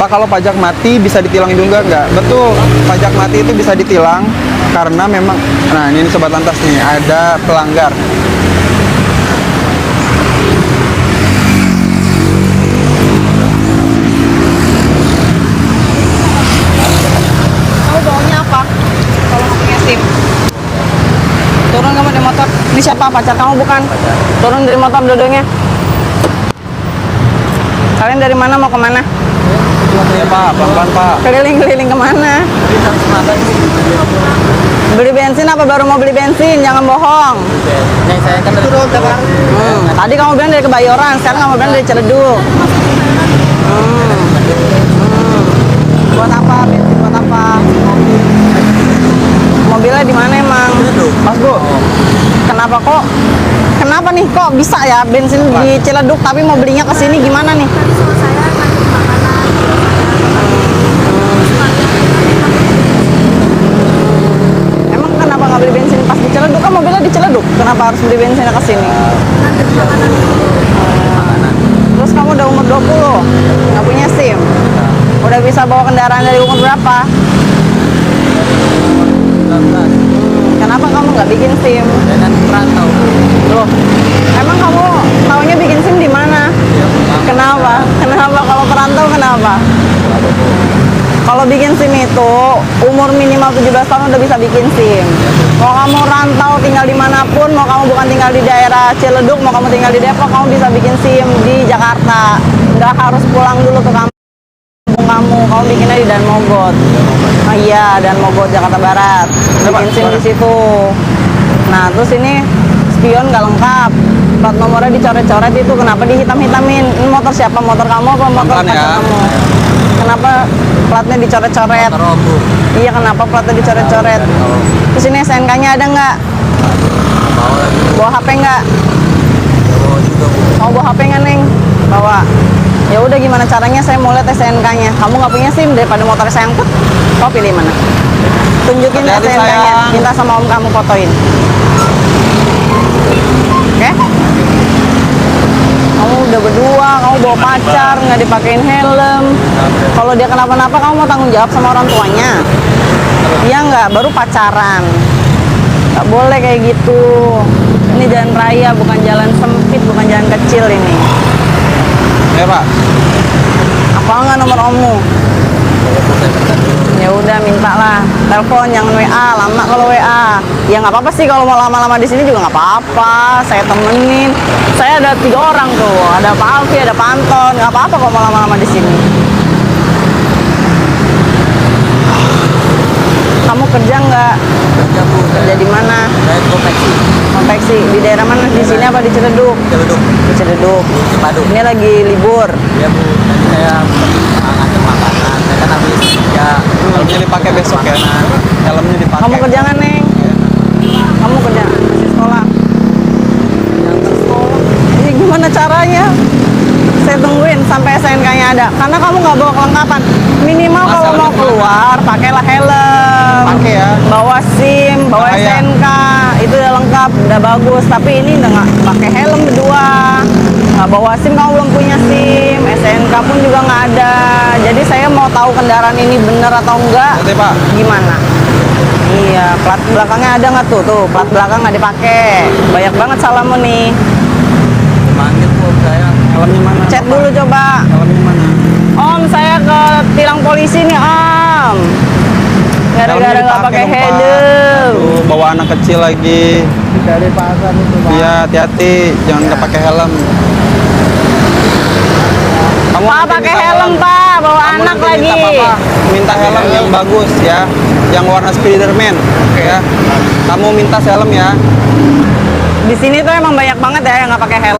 Pak, kalau pajak mati bisa ditilang juga nggak? Betul, pajak mati itu bisa ditilang karena memang, nah ini sobat lantas nih, ada pelanggar. Kamu baunya apa? Kalau nggak punya SIM. Turun kamu dari motor. Ini siapa? Pacar kamu bukan? Turun dari motor dua-duanya. Kalian dari mana mau kemana? Ya Pak, pelan-pelan Pak. Keliling-keliling kemana? Beli bensin apa baru mau beli bensin? Jangan bohong. Nih saya kan dari Tadi kamu bilang dari Kebayoran, sekarang kamu bilang dari Ciledug. Buat apa? Bensin buat apa? Mobilnya di mana emang? Mas Bu, Kenapa kok? Kenapa nih kok bisa ya bensin di Ciledug tapi mau belinya ke sini gimana nih? Emang kenapa nggak beli bensin pas di Ciledug? Kan mobilnya di Ciledug. Kenapa harus beli bensinnya ke sini? Terus kamu udah umur 20, nggak punya SIM. Udah bisa bawa kendaraan dari umur berapa? Kenapa kamu nggak bikin SIM? dan perantau. Loh, emang kamu taunya bikin SIM di mana? Kenapa? Kenapa kalau perantau kenapa? Kalau bikin SIM itu umur minimal 17 tahun udah bisa bikin SIM. Mau kamu rantau tinggal dimanapun, mau kamu bukan tinggal di daerah Ciledug, mau kamu tinggal di Depok, kamu bisa bikin SIM di Jakarta. Nggak harus pulang dulu ke kampung kamu bikinnya di Dan Mogot. Oh iya, Dan Mogot Jakarta Barat. Bikin SIM di situ. Nah, terus ini spion nggak lengkap. Plat nomornya dicoret-coret itu kenapa dihitam-hitamin? Ini motor siapa? Motor kamu apa motor Pelan-pelan pacar ya. kamu? Kenapa platnya dicoret-coret? Teroboh. Iya, kenapa platnya dicoret-coret? Terus ini SNK-nya ada nggak? Bawa HP nggak? Bawa juga Bu. Mau bawa HP nggak, Neng? Bawa. Ya udah, gimana caranya saya mau lihat SNK-nya? Kamu nggak punya SIM, daripada motor saya angkut, kau pilih mana? Tunjukin Hati-hati, SNK-nya, sayang. minta sama om kamu fotoin. Oke? Kamu udah berdua, kamu bawa pacar, nggak dipakein helm. Kalau dia kenapa-napa, kamu mau tanggung jawab sama orang tuanya. Iya nggak? Baru pacaran. Nggak boleh kayak gitu. Ini jalan raya, bukan jalan sempit, bukan jalan kecil ini. ya Pak. Apa nggak nomor ommu? Ya udah, mintalah. Telepon, jangan WA. Lama kalau WA. Ya nggak apa-apa sih, kalau mau lama-lama di sini juga nggak apa-apa. Saya temenin. Saya ada 3 orang tuh. Ada Pak Alfi, ada Pak Anton. Nggak apa-apa kalau mau lama-lama di sini. Kamu kerja nggak? Kerja Bu. Kerja di mana? Saya konveksi. Konveksi. Di daerah mana? Di sini apa di Ciledug? Ciledug. Di Ciledug. Cipadu. Ini lagi libur. Ya Bu. Tadi saya nganter makanan. Saya kan habis ya. Helmnya dipakai besok ya. Helmnya dipakai. Kamu kerja nggak, Neng? Kamu kerja? Masih sekolah? Masih sekolah. Ini gimana caranya? Saya tungguin sampai SNK-nya ada. Karena kamu nggak bawa kelengkapan. Minimal kalau mau keluar, pakailah helm. Pakai ya. Bawa SIM, bawa Bahaya. SNK. Itu udah lengkap, udah bagus. Tapi ini udah nggak pakai helm berdua. Nggak bawa SIM, kamu belum punya SIM. SNK pun juga nggak ada. Jadi saya mau tahu kendaraan ini benar atau enggak. Oke Pak. Gimana? Iya, plat belakangnya ada nggak tuh? Tuh, plat belakang nggak dipakai. Banyak banget salahmu nih. Manggil Bu saya. Helmnya mana? Chat dulu coba. Helmnya mana? Om, saya ke tilang polisi nih, Om. Gara-gara Helmnya nggak pakai dipakai dong, Pak. helm. Aduh, bawa anak kecil lagi. Dari pasar itu Pak. Iya, hati-hati, jangan nggak pakai helm. Kamu Pak, nanti pakai minta helm, Pak. Bawa Kamu anak nanti lagi. minta helm yang bagus ya, yang warna Spiderman, ya. Kamu minta helm ya. Di sini tuh emang banyak banget ya yang nggak pakai helm.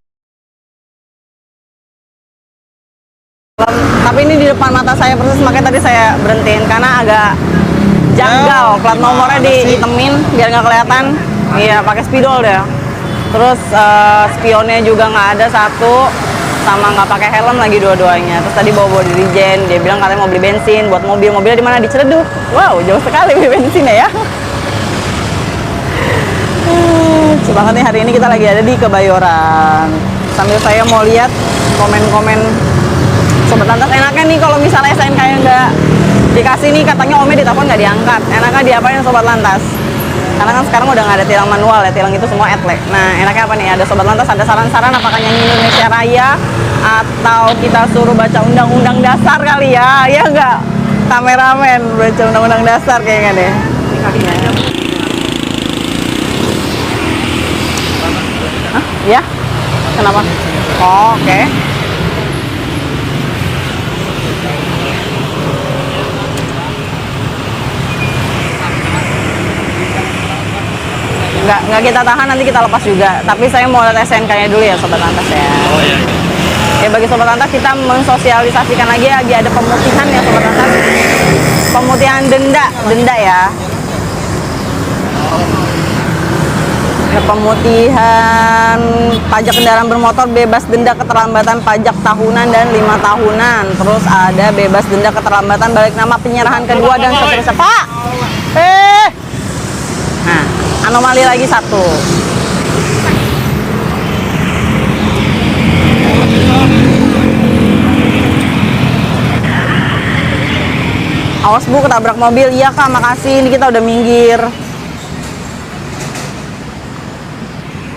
Tapi ini di depan mata saya persis, makanya tadi saya berhentiin karena agak janggal. Ya, Plat nomornya gimana sih? dihitemin biar nggak kelihatan. Iya, pakai spidol deh. Terus spionnya juga nggak ada satu, sama nggak pakai helm lagi dua-duanya. Terus tadi bawa dirijen, dia bilang katanya mau beli bensin buat mobil. Mobilnya di mana? Di Ciledug. Wow, jauh sekali beli bensinnya ya. Lucu banget nih, hari ini kita lagi ada di Kebayoran. Sambil saya mau lihat komen-komen Sobat Lantas, enaknya nih kalau misalnya SNK yang nggak dikasih nih, katanya omnya ditelepon nggak diangkat. Enaknya diapain Sobat Lantas? Karena kan sekarang udah nggak ada tilang manual ya, tilang itu semua etle. Nah, enaknya apa nih? Ada Sobat Lantas, ada saran-saran apakah nyanyi Indonesia Raya atau kita suruh baca undang-undang dasar kali ya? Ya nggak? Kameramen baca undang-undang dasar kayaknya deh. Hah? Ya? Kenapa? Oh, oke. Nggak kita tahan, nanti kita lepas juga. Tapi saya mau lihat SNK-nya dulu ya Sobat Lantas ya. Oh iya. Ya bagi Sobat Lantas, kita mensosialisasikan lagi ada pemutihan ya Sobat Lantas. Pemutihan denda ya. Ada pemutihan pajak kendaraan bermotor, bebas denda keterlambatan pajak tahunan dan 5 tahunan. Terus ada bebas denda keterlambatan balik nama penyerahan kedua dan seterusnya. Pak! Nah, anomali lagi satu. Awas Bu, ketabrak mobil. Iya Kak, makasih. Ini kita udah minggir.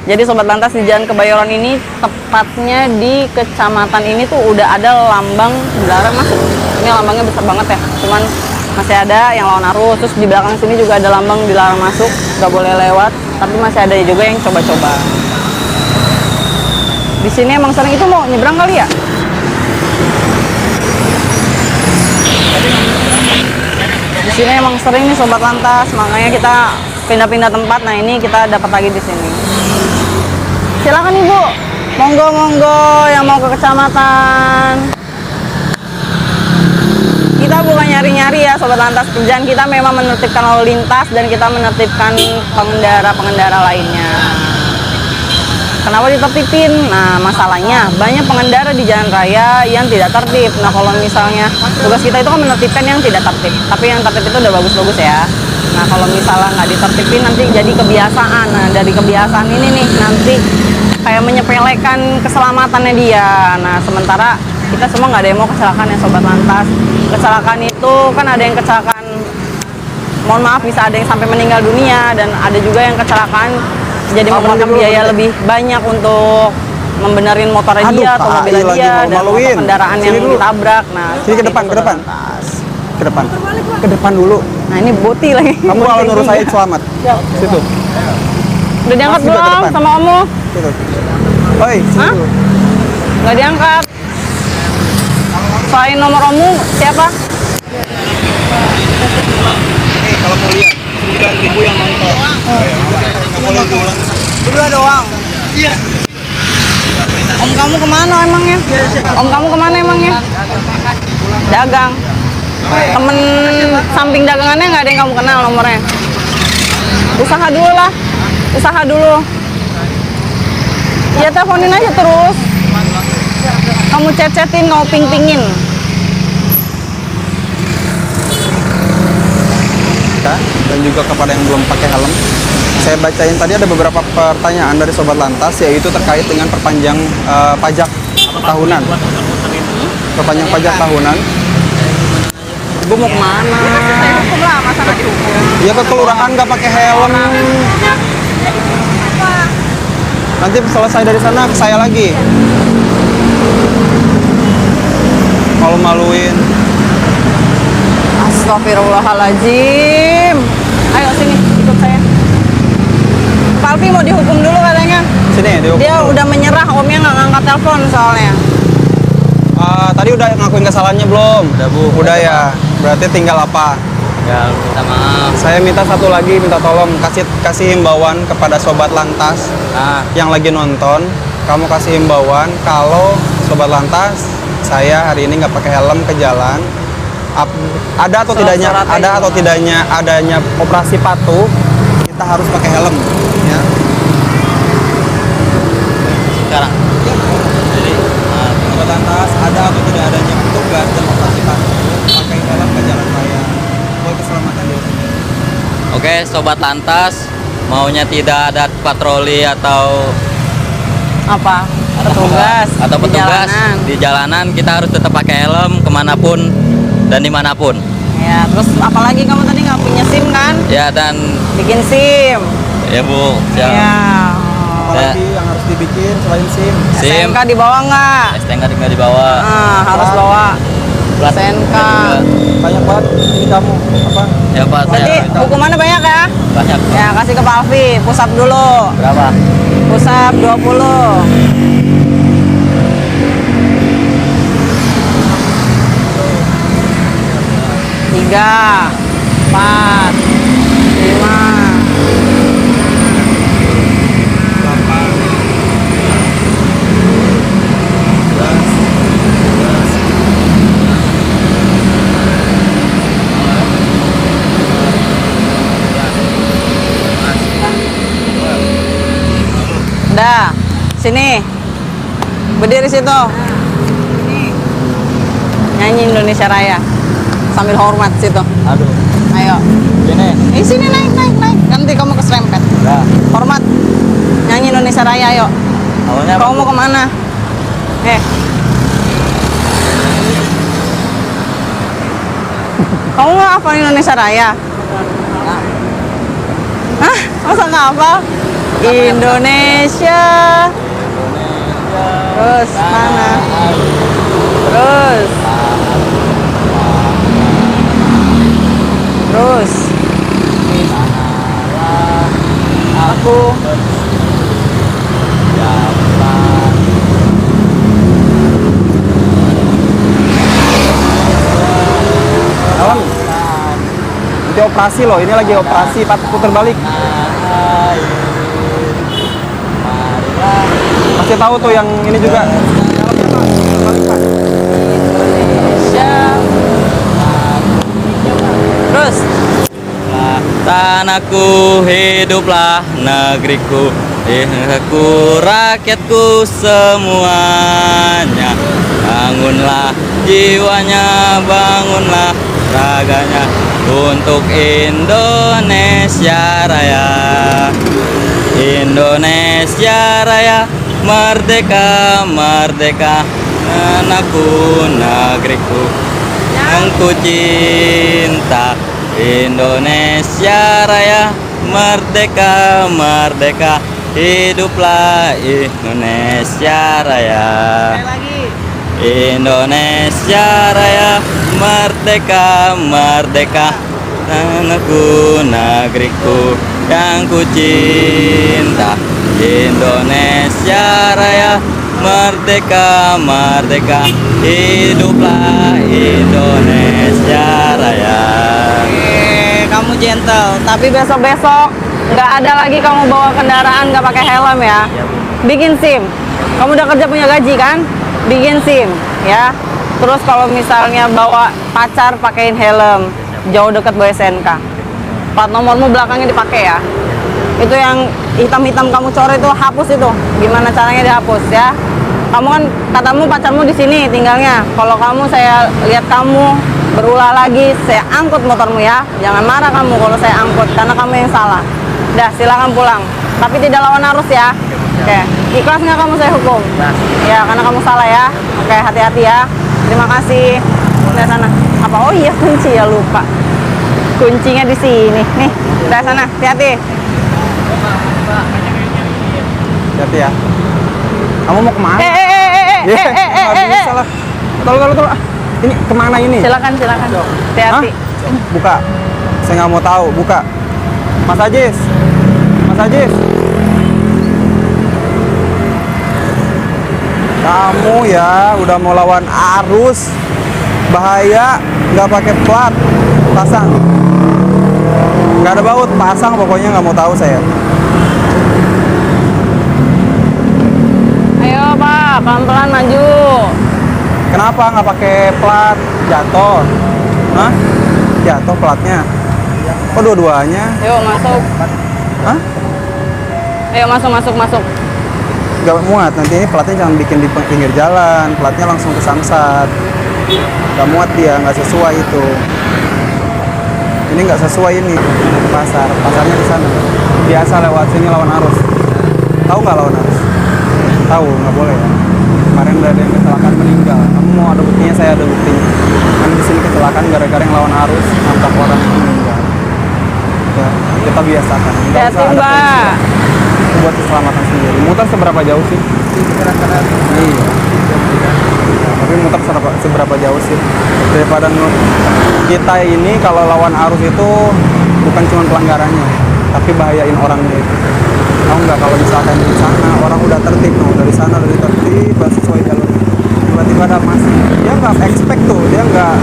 Jadi Sobat Lantas, di Jalan Kebayoran ini, tepatnya di kecamatan ini tuh udah ada lambang dilarang masuk. Ini lambangnya besar banget ya. Cuman masih ada yang lawan arus. Terus di belakang sini juga ada lambang dilarang masuk, nggak boleh lewat. Tapi masih ada juga yang coba-coba. Di sini emang sering itu mau nyebrang kali ya? Di sini emang sering nih Sobat Lantas, makanya kita pindah-pindah tempat. Nah ini kita dapat lagi di sini. Silakan Ibu, monggo yang mau ke kecamatan. Kita bukan nyari-nyari ya Sobat Lantas, kerjaan kita memang menertibkan lalu lintas dan kita menertibkan pengendara-pengendara lainnya. Kenapa ditertibin? Nah, masalahnya banyak pengendara di jalan raya yang tidak tertib. Nah, kalau misalnya tugas kita itu kan menertibkan yang tidak tertib, tapi yang tertib itu udah bagus-bagus ya. Nah, kalau misalnya nggak ditertibin nanti jadi kebiasaan. Nah, dari kebiasaan ini nih nanti kayak menyepelekan keselamatannya dia. Nah, sementara kita semua nggak ada yang mau kecelakaan ya Sobat Lantas. Kecelakaan itu kan ada yang kecelakaan, mohon maaf, bisa ada yang sampai meninggal dunia, dan ada juga yang kecelakaan jadi memakan biaya lebih banyak untuk membenerin motornya dia atau mobilnya dia dan motor kendaraan yang ditabrak. Nah, sini ke depan, ke depan dulu. Nah, ini boti lagi. Kamu kalau nurut saya selamat. Situ. Udah diangkat Masih belum sama kamu? Situ. Oi, Hah? Nggak diangkat. Selain nomor kamu siapa? Kalau mau lihat 9.000 yang nonton. Berdua doang. Iya. Om kamu kemana emangnya? Om kamu kemana emangnya? Dagang. Temen samping dagangannya nggak ada yang kamu kenal nomornya? Usaha dulu lah. Usaha dulu. Ya teleponin aja terus. Kamu chat-chatin, kamu ping-pingin. Dan juga kepada yang belum pakai helm, saya bacain tadi ada beberapa pertanyaan dari Sobat Lantas, yaitu terkait dengan perpanjang pajak tahunan. Perpanjang pajak tahunan. Ibu mau kemana? Hukum lah, masa nggak dihukum? Ya ke kelurahan nggak pakai helm. Nanti selesai dari sana ke saya lagi. Malu-maluin. Astagfirullahaladzim. Ayo sini, ikut saya. Pak Alfi mau dihukum dulu katanya. Sini, dihukum. Dia udah menyerah, omnya nggak ngangkat telepon soalnya. Tadi udah ngakuin kesalahannya belum? Udah, Bu. Udah ya. Berarti tinggal apa? Ya, minta maaf. Saya minta satu lagi, minta tolong kasih himbauan kepada Sobat Lantas yang lagi nonton. Kamu kasih himbauan kalau Sobat Lantas saya hari ini nggak pakai helm ke jalan. Ada atau tidaknya adanya operasi patuh, kita harus pakai helm ya. Sekarang. Jadi Sobat Lantas, ada atau tidak adanya petugas dan operasi patuh, pakai helm ke jalan raya buat keselamatan diri sendiri. Oke, Sobat Lantas, maunya tidak ada patroli atau Apa? petugas atau di petugas jalanan. di jalanan kita harus tetap pakai helm kemanapun dan dimanapun. Ya, terus apalagi kamu tadi nggak punya SIM kan? Ya dan Bikin SIM. ya Bu, Ya. Apalagi yang harus dibikin selain SIM? SIM, STNK dibawa nggak? STNK nggak dibawa. Harus bawa Plat STNK. juga. Banyak banget ini kamu apa? Ya Pak, Berarti saya hukumannya banyak ya? banyak. Ya, kasih ke Pak Alfi. Pusap dulu. Berapa? Pusap 20. 3, 4, 5. Udah, sini. Berdiri situ. Nyanyi Indonesia Raya. Sambil hormat situ. Aduh. Ayo. Gini. Sini naik. Nanti kamu keserempet. Nah, Hormat. Nyanyi Indonesia Raya, ayo. awalnya Kamu mau kemana? Kamu nggak hafal Indonesia Raya? Hah? Masa nggak hafal? Indonesia. Terus mana? Terus. Aku. Alam. Nanti operasi loh, ini lagi operasi, putar balik. Kasih tahu tuh yang ini juga. Indonesia. Terus. Tanahku, hiduplah negeriku, aku rakyatku semuanya. Bangunlah jiwanya, bangunlah raganya untuk Indonesia Raya. Indonesia Raya, merdeka, merdeka, tanahku, negeriku yang ku cinta. Indonesia Raya, merdeka, merdeka, hiduplah Indonesia Raya. Lagi. Indonesia Raya, merdeka, merdeka, tanahku, negeriku yang ku cinta. Indonesia Raya, merdeka, merdeka, hiduplah Indonesia Raya. Kamu gentle, tapi besok-besok nggak ada lagi kamu bawa kendaraan nggak pakai helm ya. Bikin SIM. Kamu udah kerja punya gaji kan? Bikin SIM ya. Terus kalau misalnya bawa pacar pakein helm, jauh dekat bawa SNK. Plat nomormu belakangnya dipakai ya. Itu yang hitam-hitam kamu coret itu hapus itu. Gimana caranya dihapus ya? Kamu kan katamu pacarmu di sini tinggalnya. Kalau kamu saya lihat kamu berulah lagi, saya angkut motormu ya. Jangan marah kamu kalau saya angkut karena kamu yang salah. Dah, silakan pulang. Tapi tidak lawan arus ya. Oke, ikhlas nggak kamu saya hukum? Ya, karena kamu salah ya. Oke, hati-hati ya. Terima kasih. Dari sana. Apa? Oh iya, kunci ya, lupa. Kuncinya di sini. Nih, dari sana. Hati-hati. Hati ya. Kamu mau kemana? Eh. Nggak bisa lah. Tolong. Ini kemana ini? Silakan. Hati-hati. Hah? Buka. Saya nggak mau tahu. Buka. Mas Ajis. Kamu ya udah mau lawan arus. Bahaya. Nggak pakai plat. Pasang. Nggak ada baut. Pasang pokoknya, nggak mau tahu saya. Ayo Pak, pelan-pelan maju. Kenapa nggak pakai plat? Jatuh. Hah? Jatuh platnya. Oh, dua-duanya? Yuk masuk. Hah? Ayo masuk. Gak muat. Nanti ini platnya jangan bikin di pinggir jalan. Platnya langsung ke Samsat. Gak muat dia, nggak sesuai itu. Ini nggak sesuai ini. Ke pasarnya di sana. Biasa lewat sini lawan arus. Tahu nggak lawan arus? Tahu nggak boleh ya. Kemarin udah ada yang kecelakaan meninggal. Kamu mau ada buktinya, saya ada buktinya. Kan di sini kecelakaan gara-gara yang lawan arus nampak orang yang meninggal. Ya, kita biasakan. Nggak Hati-hati, usah ada Mbak. polisi. Buat keselamatan sendiri. Muter seberapa jauh sih? Kira-kira Iya. Tapi muter seberapa jauh sih? Daripada kita ini kalau lawan arus itu bukan cuma pelanggarannya, tapi bahayain orangnya itu. Tahu nggak kalau misalkan di sana orang udah tertib, dari sana udah tertib sesuai jalur, tiba-tiba ada mas, dia nggak expect tuh, dia nggak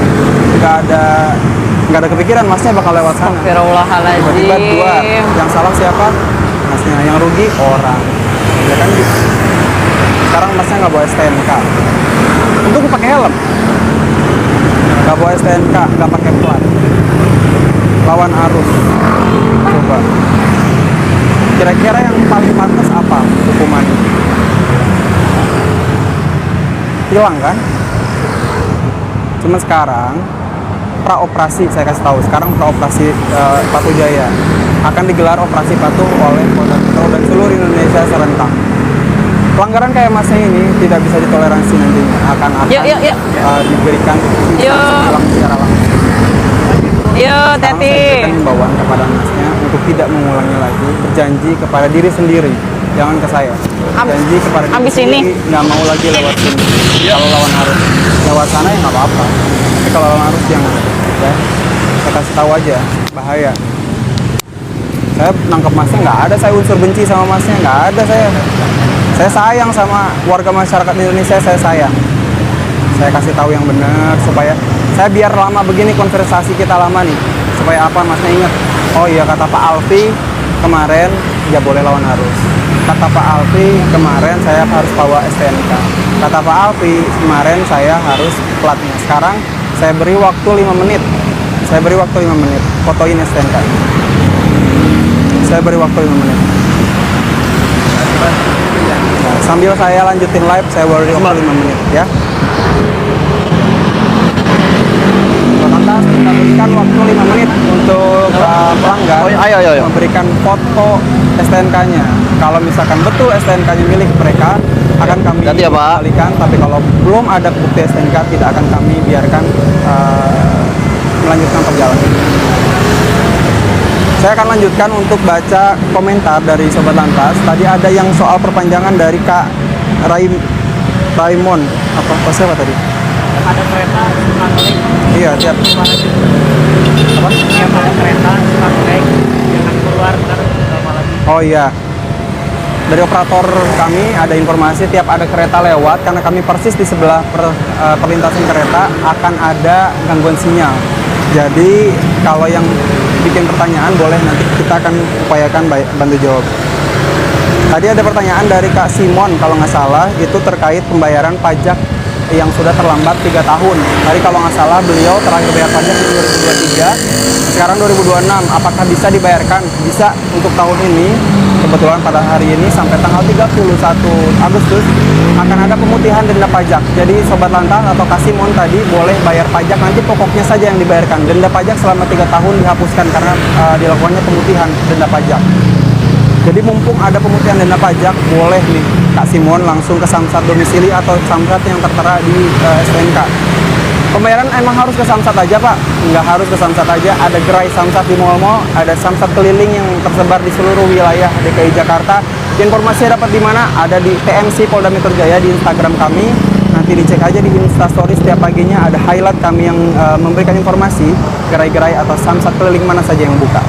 ada kepikiran masnya bakal lewat sana. Astagfirullahaladzim. Tiba-tiba dua, yang salah siapa? Masnya, yang rugi orang. Ya kan gitu. Sekarang masnya nggak bawa STNK, untuk pakai helm, nggak bawa STNK, nggak pakai plat, lawan arus. Coba, kira-kira yang paling pantas apa hukumannya? Hilang kan? Cuma sekarang praoperasi, saya kasih tahu, sekarang praoperasi Patuh Jaya akan digelar operasi patuh oleh Polda Metro dan seluruh Indonesia serentak. Pelanggaran kayak masnya ini tidak bisa ditoleransi nantinya, akan diberikan sanksi tilang secara langsung. Yuk, Sekarang Teti. saya berikan himbauan kepada masnya untuk tidak mengulangi lagi, berjanji kepada diri sendiri, jangan ke saya. Janji kepada diri abis sendiri, ini? nggak mau lagi lewat sini. Kalau lawan arus, lewat sana ya nggak apa-apa. Tapi kalau lawan arus jangan. Ya, saya kasih tahu aja, bahaya. Saya nangkep masnya nggak ada, saya unsur benci sama masnya nggak ada saya. Saya sayang sama warga masyarakat Indonesia, saya sayang. Saya kasih tahu yang benar supaya saya biar lama begini konversasi kita lama nih. Supaya apa masnya ingat? Oh iya, kata Pak Alfi kemarin ya boleh lawan arus. Kata Pak Alfi kemarin saya harus bawa STNK. Kata Pak Alfi kemarin saya harus platnya. Sekarang saya beri waktu 5 menit. Saya beri waktu 5 menit. Fotoin STNK. Saya beri waktu 5 menit. Nah, sambil saya lanjutin live, saya beri waktu 5 menit ya. Lantas kita berikan waktu 5 menit untuk pelanggan memberikan foto STNK-nya. Kalau misalkan betul STNK-nya milik mereka, akan kami kembalikan. Tapi kalau belum ada bukti STNK, tidak akan kami biarkan melanjutkan perjalanan. Saya akan lanjutkan untuk baca komentar dari Sobat Lantas. Tadi ada yang soal perpanjangan dari Kak Raimon. Apa siapa tadi? ada kereta Sunarlek. Iya, siap. Apa? Yang ada kereta Sunarlek yang akan keluar ntar lama lagi. Oh iya. Dari operator kami ada informasi tiap ada kereta lewat, karena kami persis di sebelah perlintasan kereta, akan ada gangguan sinyal. Jadi kalau yang bikin pertanyaan boleh, nanti kita akan upayakan bantu jawab. Tadi ada pertanyaan dari Kak Simon kalau nggak salah, itu terkait pembayaran pajak yang sudah terlambat 3 tahun. Tadi kalau nggak salah beliau terakhir bayar pajak di 2023, sekarang 2026. Apakah bisa dibayarkan? Bisa untuk tahun ini. Kebetulan pada hari ini sampai tanggal 31 Agustus akan ada pemutihan denda pajak. Jadi Sobat Lantas atau Kak Simon tadi boleh bayar pajak, nanti pokoknya saja yang dibayarkan. Denda pajak selama 3 tahun dihapuskan karena dilakukannya pemutihan denda pajak. Jadi mumpung ada pemutihan denda pajak, boleh nih Kak Simon langsung ke Samsat domisili atau Samsat yang tertera di STNK. Pembayaran emang harus ke Samsat aja Pak? Nggak harus ke Samsat aja, ada gerai Samsat di mal-mal, ada Samsat keliling yang tersebar di seluruh wilayah DKI Jakarta. Informasinya dapat di mana? Ada di TMC Polda Metro Jaya di Instagram kami. Nanti dicek aja di Instastory setiap paginya, ada highlight kami yang memberikan informasi gerai-gerai atau Samsat keliling mana saja yang buka.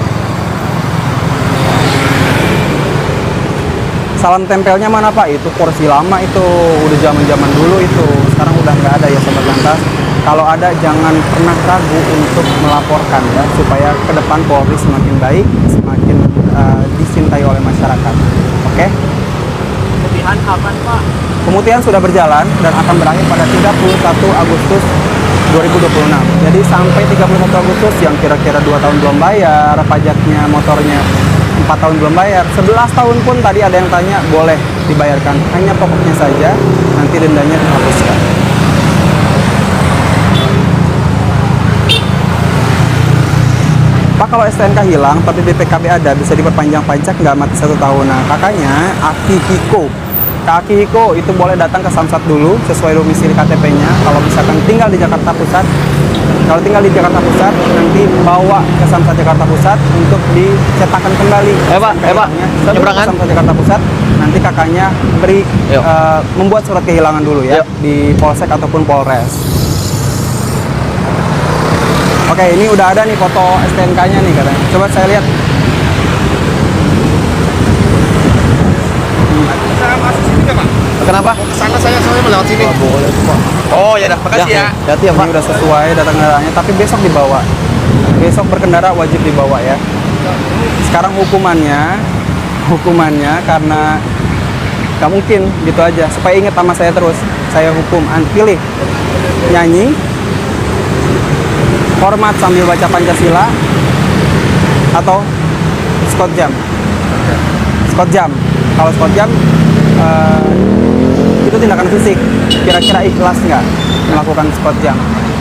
Salam tempelnya mana Pak? Itu kursi lama itu, udah zaman-zaman dulu itu. Sekarang udah nggak ada ya Sobat Lantas. Kalau ada jangan pernah ragu untuk melaporkan ya, supaya ke depan Polri semakin baik, semakin dicintai oleh masyarakat. Oke? Pemutihan kapan Pak? Pemutihan sudah berjalan dan akan berakhir pada 31 Agustus 2026. Jadi sampai 31 Agustus yang kira-kira 2 tahun belum bayar pajaknya, motornya 4 tahun belum bayar, 11 tahun pun tadi ada yang tanya, boleh dibayarkan. Hanya pokoknya saja, nanti dendanya dihapuskan. Pak, kalau STNK hilang tapi BPKB ada, bisa diperpanjang pajak nggak mati 1 tahun? Nah, kakaknya Akihiko Kak Akihiko itu boleh datang ke Samsat dulu sesuai domisili KTP-nya. Kalau misalkan tinggal di Jakarta Pusat, kalau tinggal di Jakarta Pusat, nanti bawa ke Samsat Jakarta Pusat untuk dicetakkan kembali. Pak, Sebelum ke nyeberangan. Samsat Jakarta Pusat, nanti kakaknya beri Yuk. membuat surat kehilangan dulu ya Yuk. di Polsek ataupun Polres. Oke, ini udah ada nih foto STNK-nya nih katanya. Coba saya lihat. Saya masuk sini nggak Pak? Kenapa? Kesana saya soalnya melewat sini. Boleh Pak. Oh ya dah, makasih ya. Hati-hati ya, Ini Pak. udah sesuai data kendaraannya, tapi besok dibawa. Besok berkendara wajib dibawa ya. Sekarang hukumannya karena nggak mungkin gitu aja. Supaya ingat sama saya terus, saya hukum. Pilih nyanyi, hormat sambil baca Pancasila, atau Scott Jam. Scott Jam. Kalau Scott Jam itu tindakan fisik. Kira-kira ikhlas nggak melakukan Scott Jam?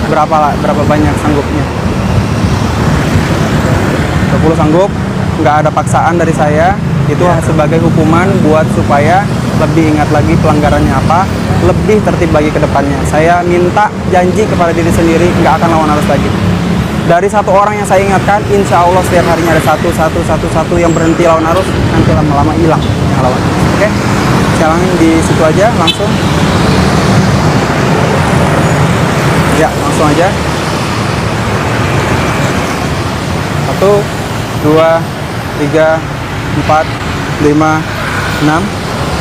Berapa banyak sanggupnya? 20 sanggup, nggak ada paksaan dari saya. Itu sebagai hukuman buat supaya lebih ingat lagi pelanggarannya apa, lebih tertib lagi ke depannya. Saya minta janji kepada diri sendiri nggak akan lawan arus lagi. Dari satu orang yang saya ingatkan, insya Allah setiap harinya ada satu yang berhenti lawan arus, nanti lama-lama hilang yang lawan arus. Oke, sekarang di situ aja langsung. Ya, langsung aja. 1, 2, 3, 4, 5, 6,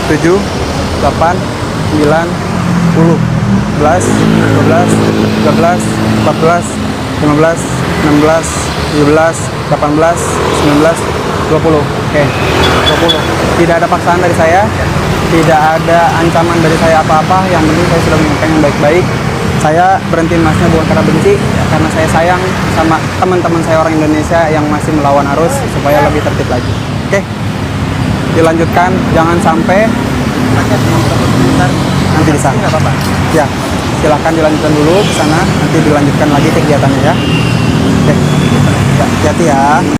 7, 8, 9, 10, 11, 12, 13, 14, 15, 16, 17, 18, 19, 20. Oke, 20. Tidak ada paksaan dari saya, tidak ada ancaman dari saya apa-apa. Yang penting saya sudah menyampaikan yang baik-baik. Saya berhenti masnya bukan karena benci, karena saya sayang sama teman-teman saya orang Indonesia yang masih melawan arus supaya lebih tertib lagi. Oke, dilanjutkan. Jangan sampai nanti di sana. Ya, silahkan dilanjutkan dulu ke sana. Nanti dilanjutkan lagi kegiatannya ya. Oke, hati-hati ya.